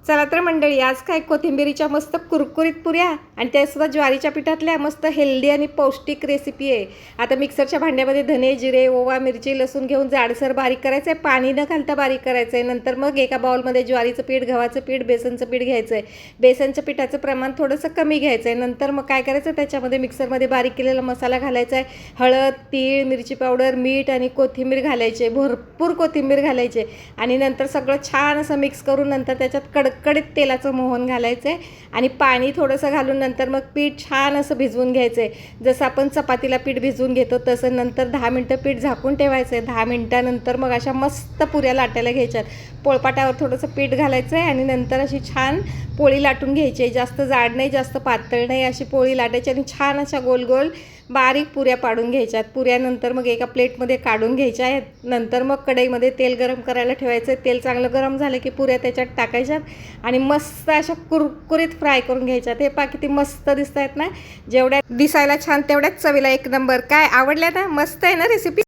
चला तर मंडळी, आज काय कोथिंबिरीच्या मस्त कुरकुरीत पुऱ्या आणि त्यासुद्धा ज्वारीच्या पिठातल्या मस्त हेल्दी आणि पौष्टिक रेसिपी आहे. आता मिक्सरच्या भांड्यामध्ये धने, जिरे, ओवा, मिरची, लसूण घेऊन जाडसर बारीक करायचं आहे. पाणी न घालता बारीक करायचं आहे. नंतर मग एका बाउलमध्ये ज्वारीचं पीठ, गव्हाचं पीठ, बेसनचं पीठ घ्यायचं आहे. बेसनच्या पिठाचं प्रमाण थोडंसं कमी घ्यायचं आहे. नंतर मग काय करायचं, त्याच्यामध्ये मिक्सरमध्ये बारीक केलेला मसाला घालायचा आहे. हळद, तीळ, मिरची पावडर, मीठ आणि कोथिंबीर घालायचे. भरपूर कोथिंबीर घालायचे आणि नंतर सगळं छान असं मिक्स करून नंतर त्याच्यात कडकडीत तेलाचं मोहन घालायचं आहे आणि पाणी थोडंसं घालून नंतर मग पीठ छान असं भिजवून घ्यायचं आहे. जसं आपण चपातीला पीठ भिजवून घेतो तसं नंतर 10 मिनटं पीठ झाकून ठेवायचं आहे. 10 मिनटानंतर मग अशा मस्त पुऱ्या लाटायला घ्यायच्यात. पोळपाटावर थोडंसं पीठ घालायचं आहे आणि नंतर अशी छान पोळी लाटून घ्यायची आहे. जास्त जाड नाही, जास्त पातळ नाही, अशी पोळी लाटायची आणि छान अशा गोल गोल बारीक पुऱ्या पाडून घ्यायच्यात. पुऱ्यानंतर मग एका प्लेटमध्ये काढून घ्यायच्या आहेत. नंतर मग कढईमध्ये तेल गरम करायला ठेवायचं आहे. तेल चांगलं गरम झालं की पुऱ्या त्याच्यात टाकायच्यात आणि मस्त अशा कुरकुरीत फ्राय करून घ्यायच्यात. हे पहा किती मस्त दिसत आहेत ना. जेवढ्या दिसायला छान तेवढ्याच चवीला एक नंबर. काय आवडल्या ना? मस्त आहे ना रेसिपी.